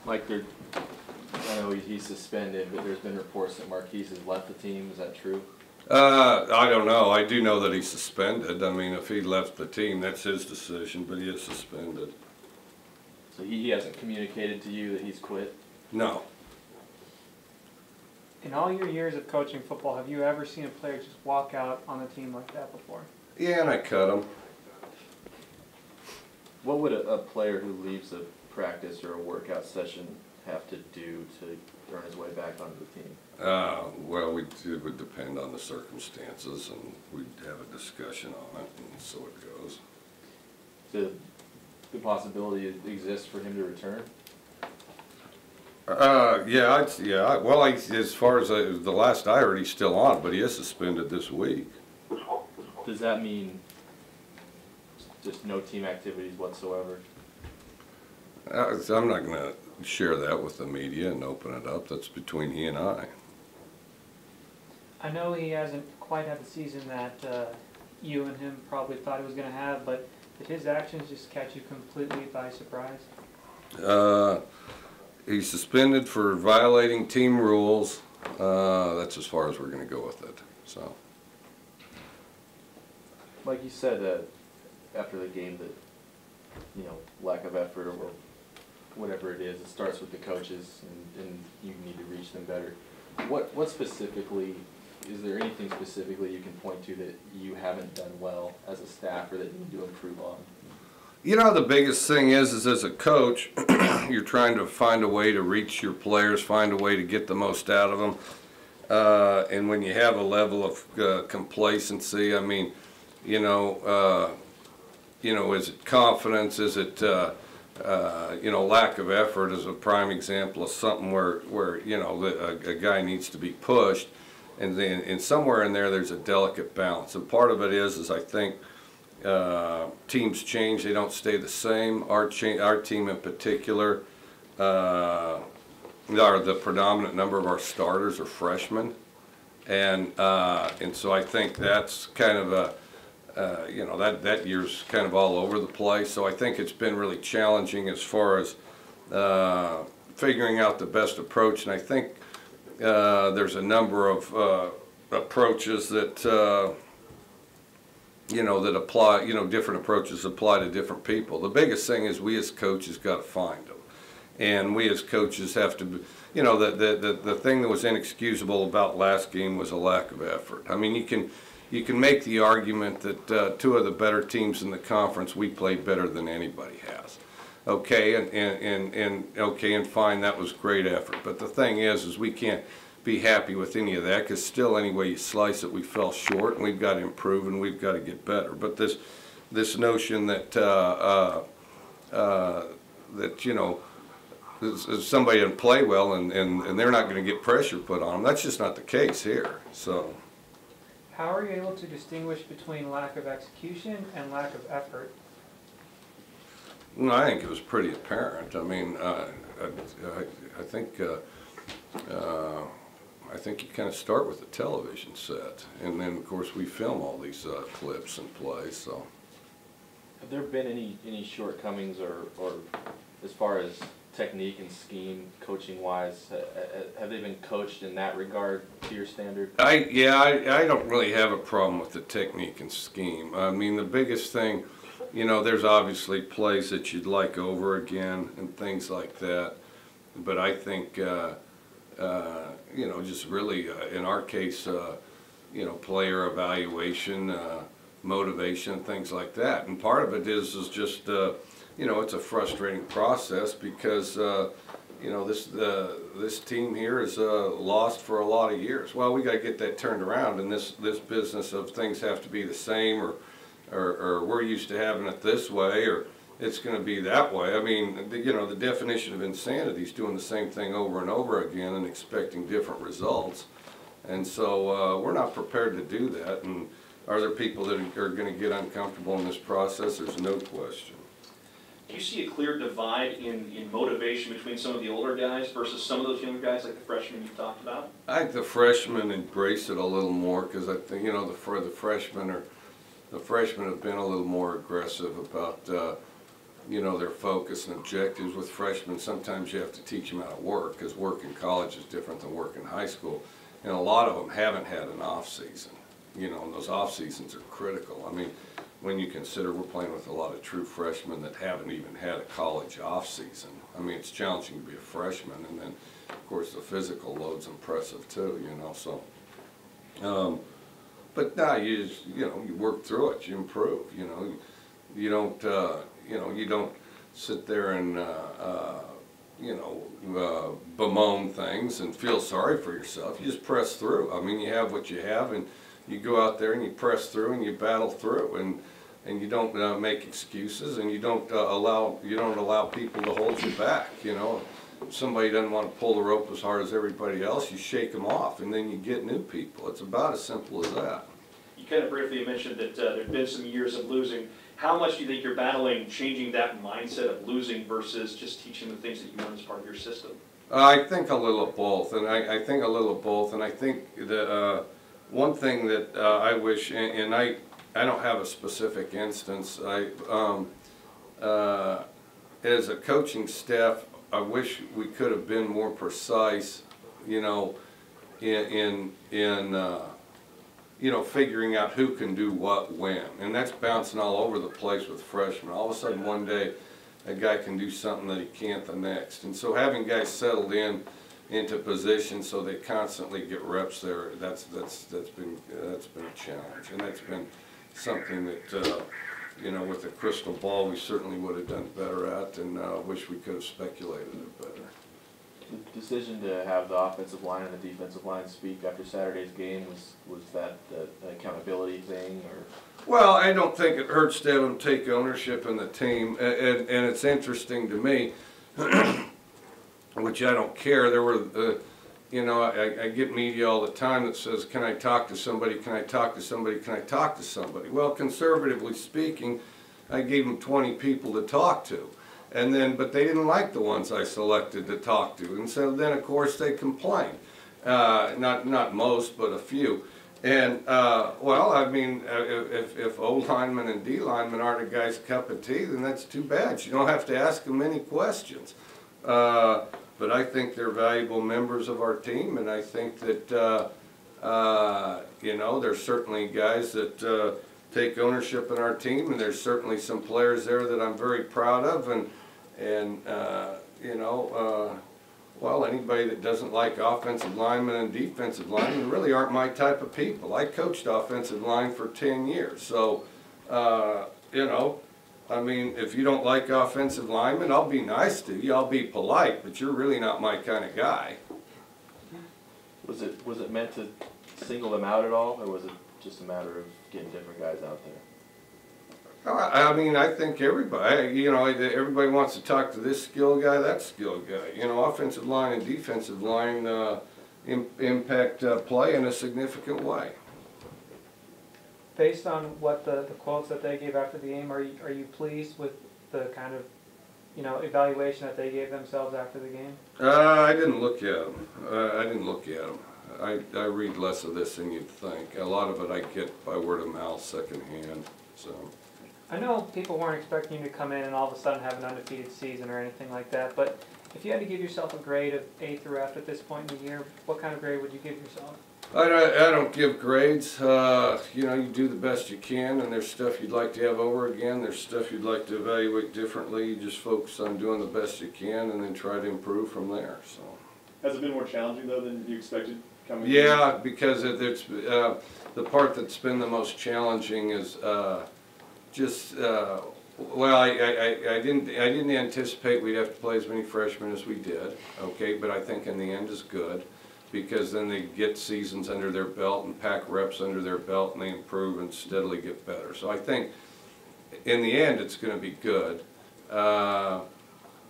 Mike, I know he's suspended, but there's been reports that Marquise has left the team. Is that true? I don't know. I do know that he's suspended. I mean, if he left the team, that's his decision, but he is suspended. So he hasn't communicated to you that he's quit? No. In all your years of coaching football, have you ever seen a player just walk out on a team like that before? Yeah, and I cut him. What would a player who leaves a practice or a workout session have to do to earn his way back onto the team? Well, it would depend on the circumstances, and we'd have a discussion on it, and so it goes. The possibility exists for him to return? Yeah. Well, as far as the last I heard, he's still on, but he is suspended this week. Does that mean just no team activities whatsoever? I'm not going to share that with the media and open it up. That's between he and I. I know he hasn't quite had the season that you and him probably thought he was going to have, but did his actions just catch you completely by surprise? He's suspended for violating team rules. That's as far as we're going to go with it. So, like you said after the game that, lack of effort or whatever it is, it starts with the coaches, and you need to reach them better. What specifically, is there anything specifically you can point to that you haven't done well as a staff or that you need to improve on? The biggest thing is as a coach, you're trying to find a way to reach your players, find a way to get the most out of them. And when you have a level of complacency, I mean, is it confidence? Is it, lack of effort is a prime example of something where a guy needs to be pushed. And somewhere in there's a delicate balance. And part of it is I think, teams change, they don't stay the same. Our team in particular, the predominant number of our starters are freshmen, and so I think that's kind of that year's kind of all over the place. So I think it's been really challenging as far as figuring out the best approach, and I think there's a number of approaches that that apply, different approaches apply to different people. The biggest thing is we as coaches got to find them. And we as coaches have to, the thing that was inexcusable about last game was a lack of effort. I mean, you can make the argument that two of the better teams in the conference, we played better than anybody has. Okay, and fine, that was great effort. But the thing is we can't be happy with any of that, because still, any way you slice it, we fell short, and we've got to improve, and we've got to get better. But this notion that somebody didn't play well and they're not going to get pressure put on them, that's just not the case here. So, how are you able to distinguish between lack of execution and lack of effort? Well, I think it was pretty apparent. I mean, I think you kind of start with the television set, and then of course we film all these clips and plays. So, have there been any shortcomings or as far as technique and scheme, coaching wise, have they been coached in that regard to your standard? I don't really have a problem with the technique and scheme. I mean, the biggest thing, there's obviously plays that you'd like over again and things like that, but I think just really, in our case, player evaluation, motivation, things like that. And part of it is just, it's a frustrating process because, this team here is lost for a lot of years. Well, we got to get that turned around, and this business of things have to be the same, or we're used to having it this way, or it's going to be that way. I mean, the definition of insanity is doing the same thing over and over again and expecting different results. And so we're not prepared to do that. And are there people that are going to get uncomfortable in this process? There's no question. Do you see a clear divide in motivation between some of the older guys versus some of those younger guys, like the freshmen you talked about? I think the freshmen embrace it a little more, because I think, the freshmen have been a little more aggressive about you know, their focus and objectives. With freshmen, sometimes you have to teach them how to work, because work in college is different than work in high school. And a lot of them haven't had an off season, you know, and those off seasons are critical. I mean, when you consider we're playing with a lot of true freshmen that haven't even had a college off season. I mean, it's challenging to be a freshman, and then of course the physical load's impressive too, you know, so. But now you know, you work through it, you improve, you know. You don't, you know, you don't sit there and, you know, bemoan things and feel sorry for yourself. You just press through. I mean, you have what you have, and you go out there and you press through and you battle through, and you don't make excuses, and you don't allow people to hold you back. You know, if somebody doesn't want to pull the rope as hard as everybody else, you shake them off, and then you get new people. It's about as simple as that. You kind of briefly mentioned that there've been some years of losing. How much do you think you're battling changing that mindset of losing versus just teaching the things that you learned as part of your system? I think a little of both, and I think a little of both, and I think that one thing that I wish, and I don't have a specific instance. As a coaching staff, I wish we could have been more precise, you know, in you know, figuring out who can do what when, and that's bouncing all over the place with freshmen. All of a sudden, one day, a guy can do something that he can't the next, and so having guys settled into positions so they constantly get reps there, that's been a challenge, and that's been something that you know, with the crystal ball, we certainly would have done better at, and wish we could have speculated it better. The decision to have the offensive line and the defensive line speak after Saturday's game, was that an accountability thing, or? Well, I don't think it hurts to have them take ownership in the team, and it's interesting to me, which I don't care. There were, you know, I get media all the time that says, "Can I talk to somebody? Can I talk to somebody? Can I talk to somebody?" Well, conservatively speaking, I gave them 20 people to talk to. And then, but they didn't like the ones I selected to talk to, and so then of course they complained. Not most, but a few. And well, I mean, if O linemen and D linemen aren't a guy's cup of tea, then that's too bad. You don't have to ask them any questions. But I think they're valuable members of our team, and I think that you know, there's certainly guys that take ownership in our team, and there's certainly some players there that I'm very proud of, and you know, well, anybody that doesn't like offensive linemen and defensive linemen really aren't my type of people. I coached offensive line for 10 years, so you know, I mean, if you don't like offensive linemen, I'll be nice to you, I'll be polite, but you're really not my kind of guy. Was it meant to single them out at all, or was it just a matter of getting different guys out there? I mean, I think everybody, you know, everybody wants to talk to this skill guy, that skill guy. You know, offensive line and defensive line impact play in a significant way. Based on what the quotes that they gave after the game, are you pleased with the kind of, you know, evaluation that they gave themselves after the game? I didn't look at them. I didn't look at them. I read less of this than you'd think. A lot of it I get by word of mouth, secondhand. So. I know people weren't expecting you to come in and all of a sudden have an undefeated season or anything like that, but if you had to give yourself a grade of A through F at this point in the year, what kind of grade would you give yourself? I don't give grades. You know, you do the best you can, and there's stuff you'd like to have over again. There's stuff you'd like to evaluate differently. You just focus on doing the best you can, and then try to improve from there. So. Has it been more challenging though than you expected coming? Yeah, because it's the part that's been the most challenging is just. Well, I didn't anticipate we'd have to play as many freshmen as we did. Okay, but I think in the end is good, because then they get seasons under their belt and pack reps under their belt, and they improve and steadily get better. So I think in the end it's going to be good.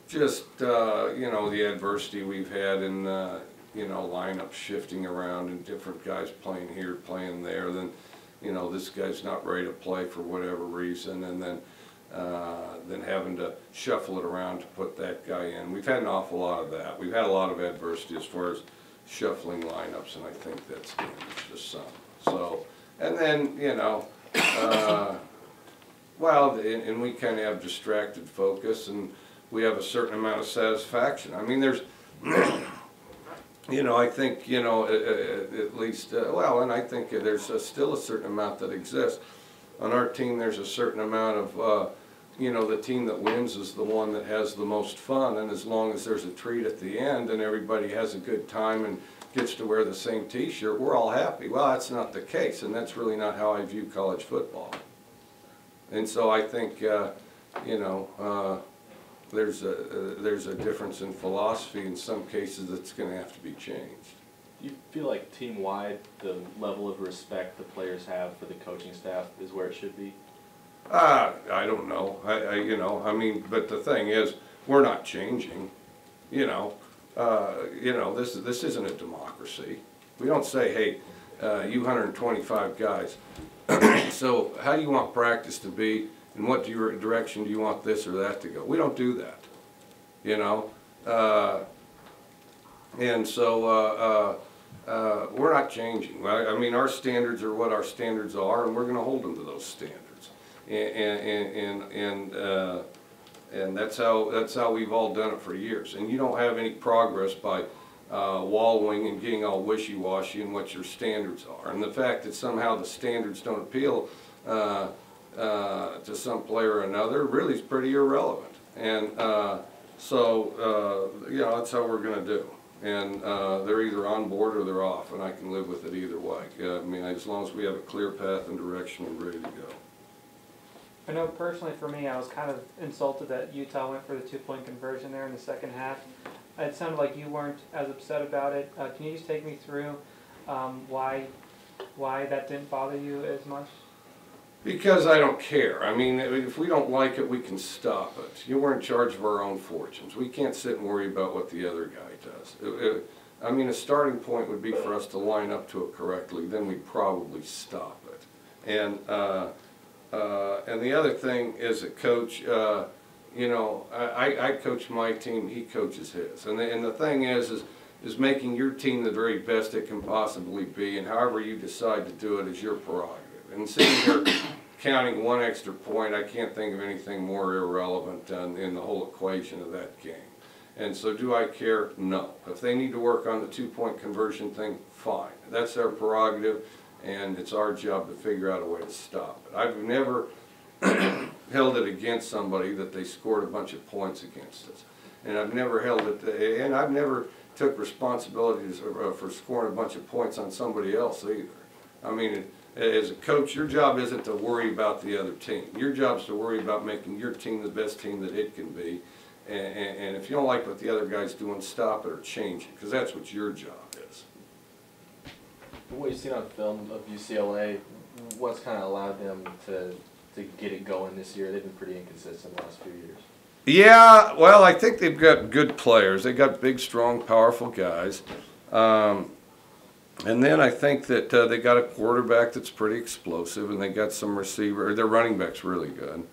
Just you know, the adversity we've had in you know, lineups shifting around and different guys playing here, playing there. Then you know, this guy's not ready to play for whatever reason, and then having to shuffle it around to put that guy in. We've had an awful lot of that. We've had a lot of adversity as far as shuffling lineups, and I think that's damaged us some. So, and then, you know, Well, and we kind of have distracted focus, and we have a certain amount of satisfaction. I mean, there's, you know, I think, you know, at least, well, and I think there's still a certain amount that exists. On our team, there's a certain amount of, you know, the team that wins is the one that has the most fun, and as long as there's a treat at the end and everybody has a good time and gets to wear the same t-shirt, we're all happy. Well, that's not the case, and that's really not how I view college football. And so I think, you know, there's a difference in philosophy in some cases that's going to have to be changed. Do you feel like team-wide, the level of respect the players have for the coaching staff is where it should be? I don't know. You know, I mean, but the thing is, we're not changing. You know, this isn't a democracy. We don't say, hey, you 125 guys. So how do you want practice to be, and what direction do you want this or that to go? We don't do that, you know. And so we're not changing. I mean, our standards are what our standards are, and we're going to hold them to those standards. And that's how we've all done it for years. And you don't have any progress by wallowing and getting all wishy-washy in what your standards are. And the fact that somehow the standards don't appeal to some player or another really is pretty irrelevant. And so, you know, that's how we're going to do. And they're either on board or they're off, and I can live with it either way. I mean, as long as we have a clear path and direction, we're ready to go. I know personally for me, I was kind of insulted that Utah went for the 2-point conversion there in the second half. It sounded like you weren't as upset about it. Can you just take me through why that didn't bother you as much? Because I don't care. I mean, if we don't like it, we can stop it. You we're in charge of our own fortunes. We can't sit and worry about what the other guy does. I mean, a starting point would be for us to line up to it correctly. Then we'd probably stop it. And the other thing is a coach, you know, I coach my team, he coaches his. And the thing is making your team the very best it can possibly be, and however you decide to do it is your prerogative. And sitting here counting one extra point, I can't think of anything more irrelevant in the whole equation of that game. And so do I care? No. If they need to work on the 2-point conversion thing, fine. That's their prerogative, and it's our job to figure out a way to stop it. I've never held it against somebody that they scored a bunch of points against us. And I've never held it, and I've never took responsibilities for scoring a bunch of points on somebody else either. I mean, as a coach, your job isn't to worry about the other team. Your job is to worry about making your team the best team that it can be. And if you don't like what the other guy's doing, stop it or change it, because that's what your job is. What you've seen on film of UCLA, what's kind of allowed them to get it going this year? They've been pretty inconsistent the last few years. Yeah, well, I think they've got good players. They got big, strong, powerful guys. And then I think that they got a quarterback that's pretty explosive, and they got some receiver. Their running back's really good.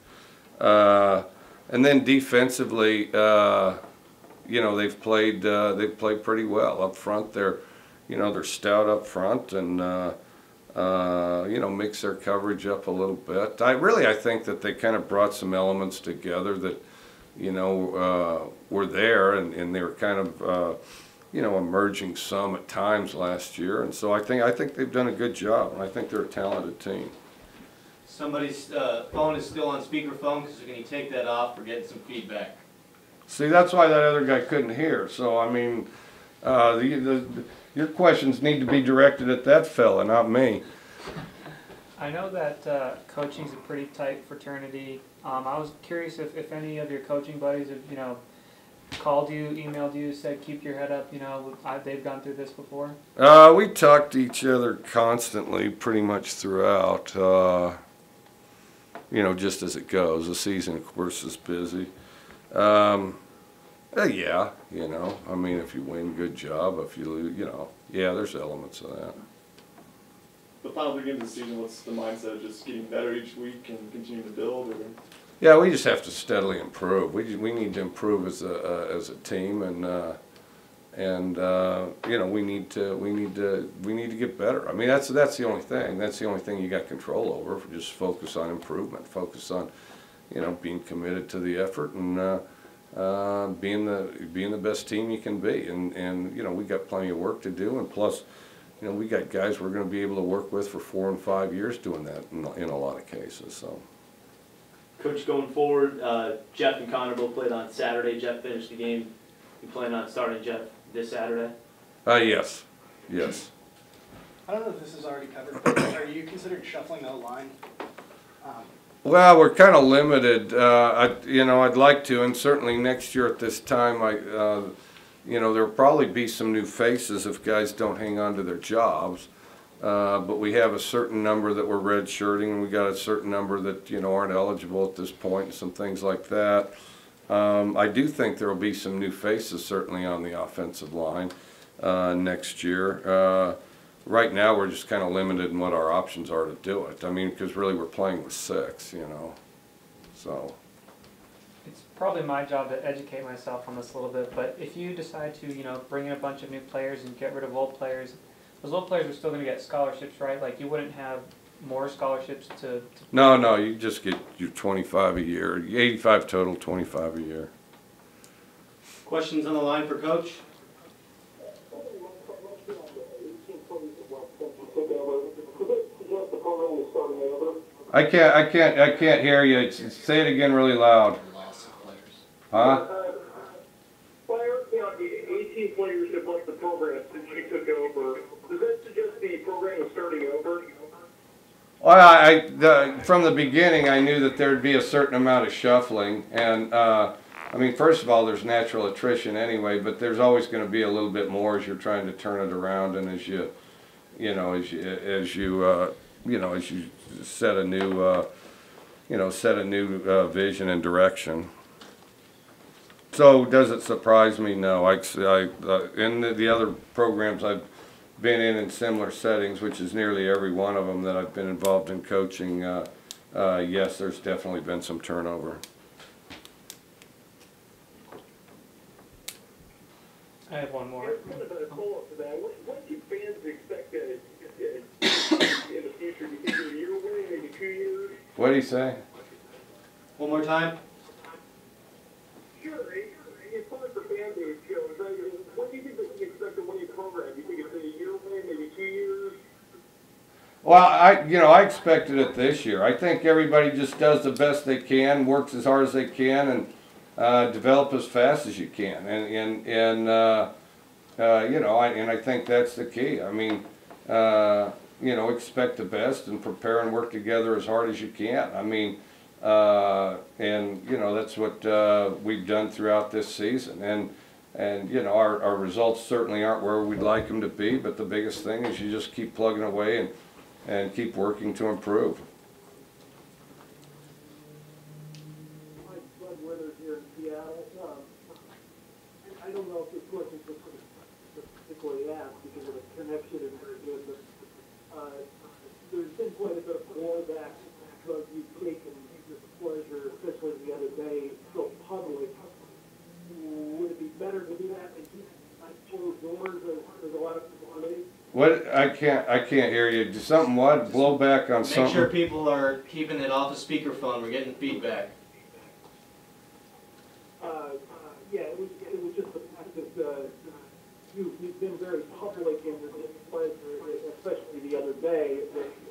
And then defensively, you know, they've played pretty well up front. They're stout up front, and you know, mix their coverage up a little bit. I think that they kind of brought some elements together that, you know, were there, and they were kind of you know, emerging some at times last year, and so I think they've done a good job, and I think they're a talented team. Somebody's phone is still on speakerphone, so can you take that off? We're getting some feedback. See, that's why that other guy couldn't hear. So I mean, your questions need to be directed at that fella, not me. I know that coaching's a pretty tight fraternity. I was curious if any of your coaching buddies have, you know, called you, emailed you, said keep your head up, you know, they've gone through this before? We talk to each other constantly, pretty much throughout, you know, just as it goes. The season, of course, is busy. Yeah, you know, I mean, if you win, good job. If you lose, you know, yeah, there's elements of that. The final 3 games of the season, what's the mindset of just getting better each week and continuing to build? Or? Yeah, we just have to steadily improve. We need to improve as a team, and And you know, we need to get better. I mean, that's the only thing. That's the only thing you got control over. Just focus on improvement. Focus on, you know, being committed to the effort and being the best team you can be. And you know, we got plenty of work to do. And plus, you know, we got guys we're going to be able to work with for 4 and 5 years doing that in a lot of cases. So. Coach, going forward, Jeff and Connor both played on Saturday. Jeff finished the game. You plan on starting Jeff this Saturday? Yes. Yes. I don't know if this is already covered, but are you considering shuffling the line? Well, we're kind of limited. You know, I'd like to, and certainly next year at this time, you know, there'll probably be some new faces if guys don't hang on to their jobs. But we have a certain number that we're redshirting, and we got a certain number that, you know, aren't eligible at this point, and some things like that. I do think there will be some new faces certainly on the offensive line next year. Right now, we're just kind of limited in what our options are to do it. I mean, because really we're playing with 6, you know, so. It's probably my job to educate myself on this a little bit, but if you decide to, you know, bring in a bunch of new players and get rid of old players, those old players are still going to get scholarships, right? Like, you wouldn't have more scholarships to No, you just get your 25 a year, 85 total, 25 a year. Questions on the line for Coach? I can't hear you. Say it again really loud. Huh? Player, you know, the 18 players have left the program since you took over. Does that suggest the program is starting over? Well, from the beginning, I knew that there'd be a certain amount of shuffling, and I mean, first of all, there's natural attrition anyway, but there's always going to be a little bit more as you're trying to turn it around, and as you set a new, vision and direction. So, does it surprise me? No. In the other programs I've been in similar settings, which is nearly every one of them that I've been involved in coaching, yes, there's definitely been some turnover. I have one more. Kind of a follow-up to that. What do fans expect in the future? Do you think a year away, maybe 2 years? What do you say? One more time. Sure. It's hard for fan base, Joe. What do you think they can expect in winning program? Do you think it's a year away, maybe 2 years? Well, I expected it this year. I think everybody just does the best they can, works as hard as they can, and develop as fast as you can. And I think that's the key. I mean, expect the best and prepare and work together as hard as you can. I mean, that's what we've done throughout this season. And our results certainly aren't where we'd like them to be, but the biggest thing is you just keep plugging away and keep working to improve. Mike Leach here in Seattle. I don't know if this question is specifically asked because of the connection is very good, but there's been quite a bit of blowback because you've taken this pleasure, especially the other day, so public. Would it be better to do that and keep closed doors as a lot of people believe? What? I can't hear you. Something what? Blow back on something? Make sure people are keeping it off of speakerphone. We're getting feedback. Yeah, it was just the fact that you've been very public in your displeasure, especially the other day.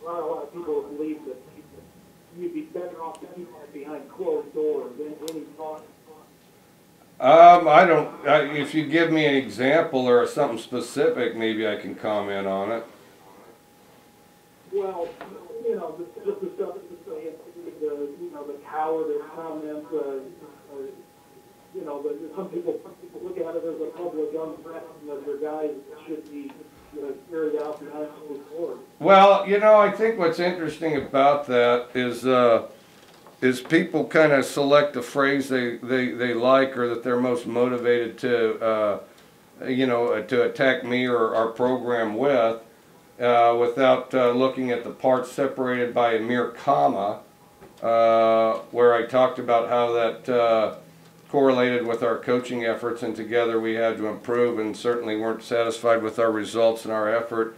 A lot of people believe that you'd be better off to keep that behind closed doors. Any thoughts? I don't. If you give me an example or something specific, maybe I can comment on it. Well, just the stuff that the cowardice comments. Some people look at it as a public unthreatening that their guys should be carried out behind closed doors. Well, I think what's interesting about that is people kind of select a phrase they like or that they're most motivated to attack me or our program with, without looking at the parts separated by a mere comma, where I talked about how that correlated with our coaching efforts, and together we had to improve, and certainly weren't satisfied with our results and our effort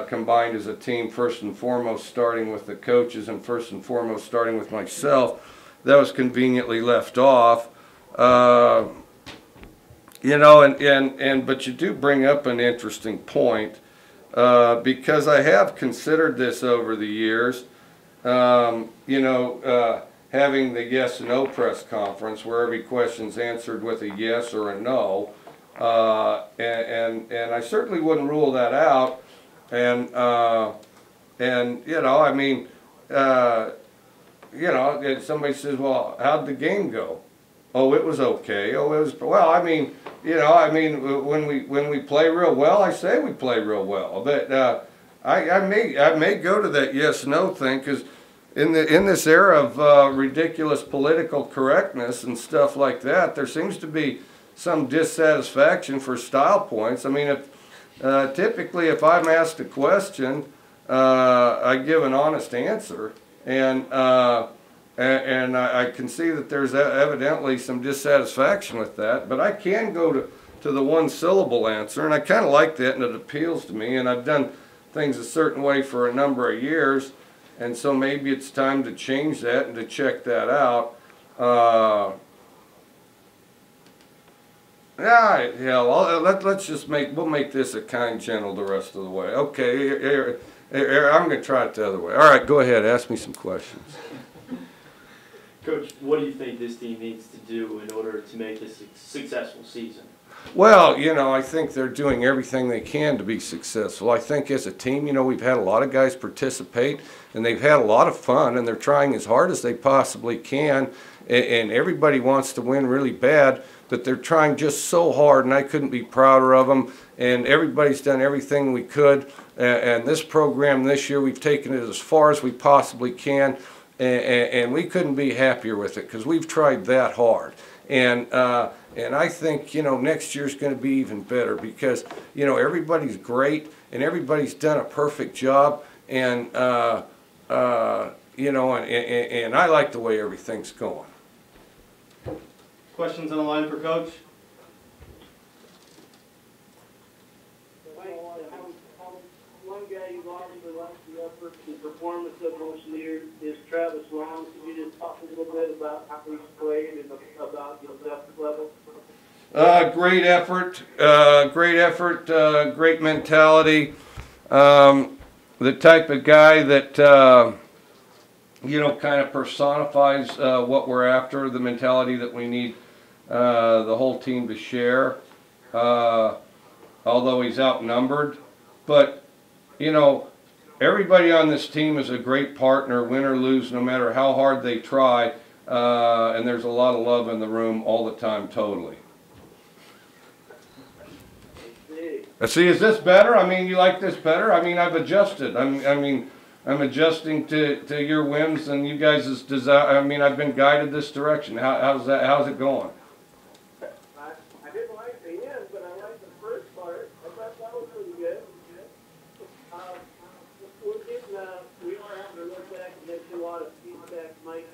combined as a team, first and foremost starting with the coaches and first and foremost starting with myself. That was conveniently left off. You know, but you do bring up an interesting point, because I have considered this over the years. You know, having the yes and no press conference where every question's answered with a yes or a no, and I certainly wouldn't rule that out. And you know, I mean, you know, if somebody says, well, how'd the game go? Oh, it was okay. Oh, it was, well, I mean, you know, I mean, when we play real well, I say we play real well. But I may go to that yes no thing, because in this era of ridiculous political correctness and stuff like that, there seems to be some dissatisfaction for style points. I mean, if typically if I'm asked a question, I give an honest answer, and I can see that there's evidently some dissatisfaction with that, but I can go to the one syllable answer, and I kind of like that, and it appeals to me, and I've done things a certain way for a number of years, and so maybe it's time to change that and to check that out. Yeah, well, let's just we'll make this a kind, gentle the rest of the way. Okay, here, I'm going to try it the other way. All right, go ahead, ask me some questions. Coach, what do you think this team needs to do in order to make this a successful season? Well, you know, I think they're doing everything they can to be successful. I think as a team, you know, we've had a lot of guys participate, and they've had a lot of fun, and they're trying as hard as they possibly can, and everybody wants to win really bad, but they're trying just so hard, and I couldn't be prouder of them, and everybody's done everything we could, and this program this year, we've taken it as far as we possibly can, and we couldn't be happier with it, because we've tried that hard. And I think, you know, next year's going to be even better, because, you know, everybody's great and everybody's done a perfect job, and you know, and I like the way everything's going. Questions on the line for Coach? One guy you've obviously liked the effort and performance of most of the year is Travis Long. Could you just talk a little bit about how he's played and about his effort level? Great effort, great mentality. The type of guy that, you know, kind of personifies what we're after, the mentality that we need the whole team to share, although he's outnumbered. But, you know, everybody on this team is a great partner, win or lose, no matter how hard they try, and there's a lot of love in the room all the time, totally. See, is this better? I mean, you like this better? I mean, I've adjusted. I'm adjusting to your whims and you guys' desire. I mean, I've been guided this direction. How's it going? I didn't like the end, but I liked the first part. I thought that was pretty good. We are having to look back and make a lot of feedback. Mike,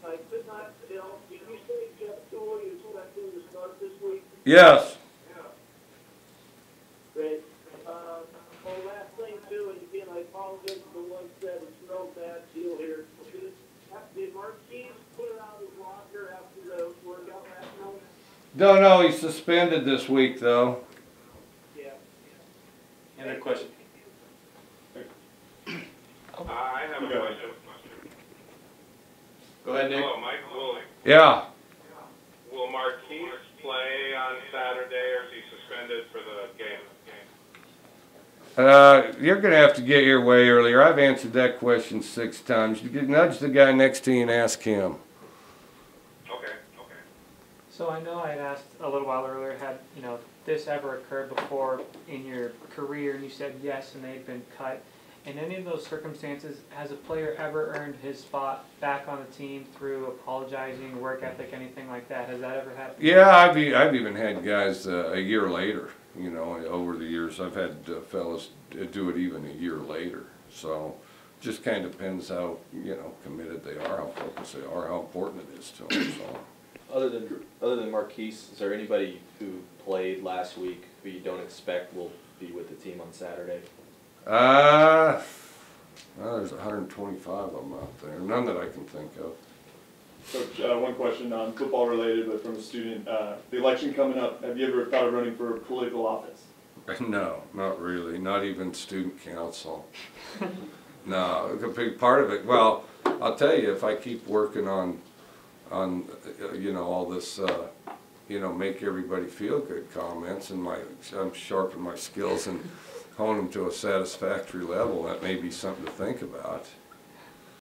I could not tell. Did you say Jeff Toole you expect him to start this week? Yes. Great. Last thing too, and again, I apologize for the one said it's no bad deal here. Did Marquise put it out of his locker after the workout last night? Don't know. He's suspended this week, though. Yeah. Any other question? I have a question. Go ahead, Nick. Hello, Mike. Yeah. Will Marquise play on Saturday, or is he suspended for the game? You're going to have to get here way earlier. I've answered that question 6 times. You can nudge the guy next to you and ask him. Okay. So I know I had asked a little while earlier, had, you know, this ever occurred before in your career, and you said yes, and they'd been cut. In any of those circumstances, has a player ever earned his spot back on the team through apologizing, work ethic, anything like that? Has that ever happened? Yeah, I've even had guys a year later. You know, over the years, I've had fellas do it even a year later. So, just kind of depends how, you know, committed they are, how focused they are, how important it is to them. So. Other than Marquise, is there anybody who played last week who you don't expect will be with the team on Saturday? Well, there's 125 of them out there. None that I can think of. Coach, one question, football related, but from a student. The election coming up, have you ever thought of running for political office? No, not really. Not even student council. No, a big part of it. Well, I'll tell you, if I keep working on you know, all this, you know, make everybody feel good comments, and I'm sharpen my skills and hone them to a satisfactory level, that may be something to think about.